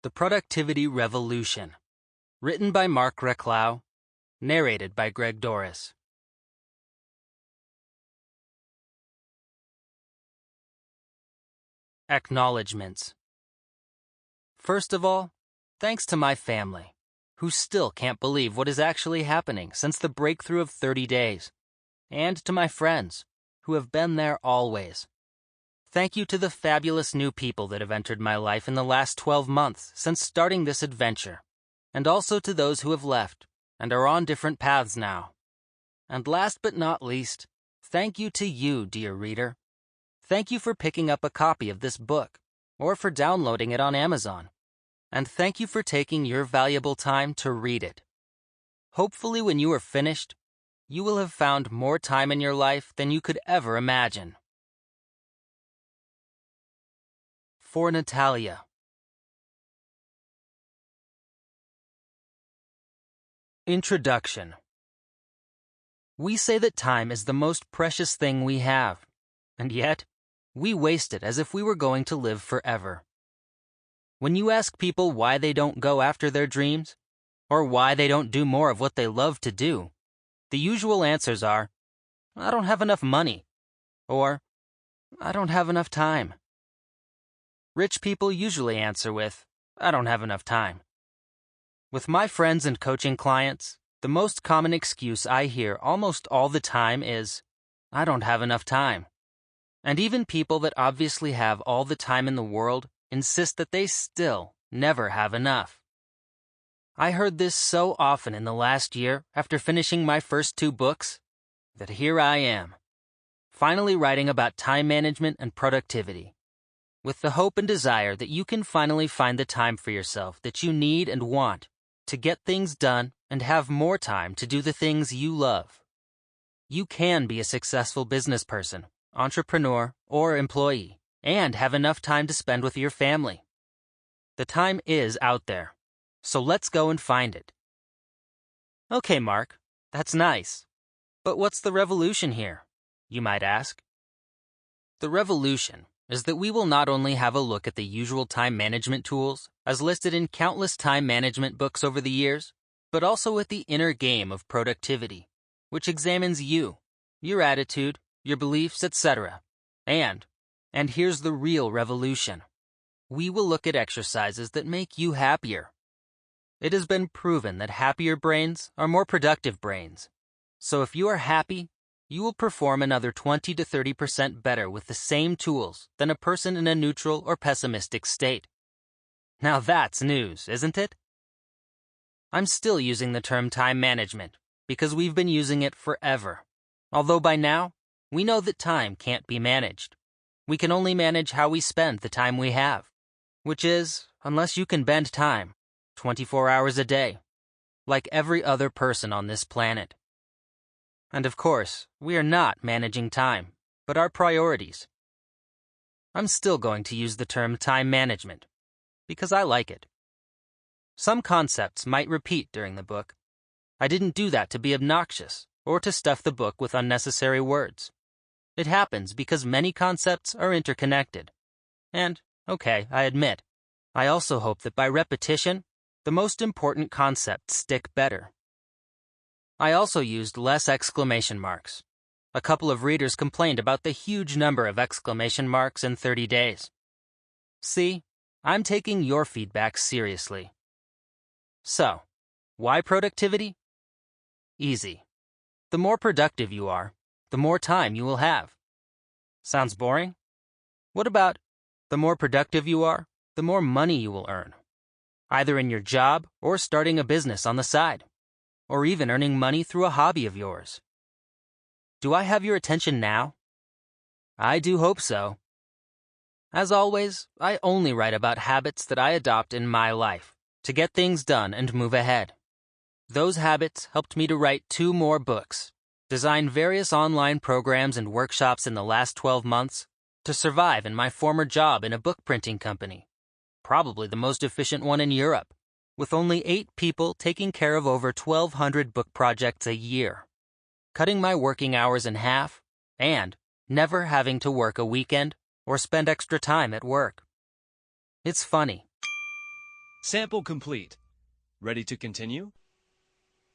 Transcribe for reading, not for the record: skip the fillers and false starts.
The Productivity Revolution. Written by Marc Reklau. Narrated by Douras. Acknowledgements. First of all, thanks to my family, who still can't believe what is actually happening since the breakthrough of 30 days, and to my friends, who have been there always. Thank you to the fabulous new people that have entered my life in the last 12 months since starting this adventure, and also to those who have left and are on different paths now. And last but not least, thank you to you, dear reader. Thank you for picking up a copy of this book, or for downloading it on Amazon. And thank you for taking your valuable time to read it. Hopefully when you are finished, you will have found more time in your life than you could ever imagine. For Natalia. Introduction. We say that time is the most precious thing we have, and yet, we waste it as if we were going to live forever. When you ask people why they don't go after their dreams, or why they don't do more of what they love to do, the usual answers are, I don't have enough money, or I don't have enough time. Rich people usually answer with, I don't have enough time. With my friends and coaching clients, the most common excuse I hear almost all the time is, I don't have enough time. And even people that obviously have all the time in the world insist that they still never have enough. I heard this so often in the last year after finishing my first 2 books, that here I am, finally writing about time management and productivity, with the hope and desire that you can finally find the time for yourself that you need and want to get things done and have more time to do the things you love. You can be a successful business person, entrepreneur, or employee, and have enough time to spend with your family. The time is out there, so let's go and find it. Okay, Mark, that's nice. But what's the revolution here, you might ask? The revolution is that we will not only have a look at the usual time management tools, as listed in countless time management books over the years, but also at the inner game of productivity, which examines you, your attitude, your beliefs, etc. And here's the real revolution. We will look at exercises that make you happier. It has been proven that happier brains are more productive brains. So if you are happy, you will perform another 20 to 30% better with the same tools than a person in a neutral or pessimistic state. Now that's news, isn't it? I'm still using the term time management because we've been using it forever. Although by now, we know that time can't be managed. We can only manage how we spend the time we have, which is, unless you can bend time, 24 hours a day, like every other person on this planet. And of course, we are not managing time, but our priorities. I'm still going to use the term time management, because I like it. Some concepts might repeat during the book. I didn't do that to be obnoxious, or to stuff the book with unnecessary words. It happens because many concepts are interconnected. And, okay, I admit, I also hope that by repetition, the most important concepts stick better. I also used less exclamation marks. A couple of readers complained about the huge number of exclamation marks in 30 days. See, I'm taking your feedback seriously. So, why productivity? Easy. The more productive you are, the more time you will have. Sounds boring? What about the more productive you are, the more money you will earn, either in your job or starting a business on the side, or even earning money through a hobby of yours? Do I have your attention now? I do hope so. As always, I only write about habits that I adopt in my life to get things done and move ahead. Those habits helped me to write 2 more books, design various online programs and workshops in the last 12 months, to survive in my former job in a book printing company, probably the most efficient one in Europe, with only 8 people taking care of over 1,200 book projects a year, cutting my working hours in half, and never having to work a weekend or spend extra time at work. It's funny. Sample complete. Ready to continue?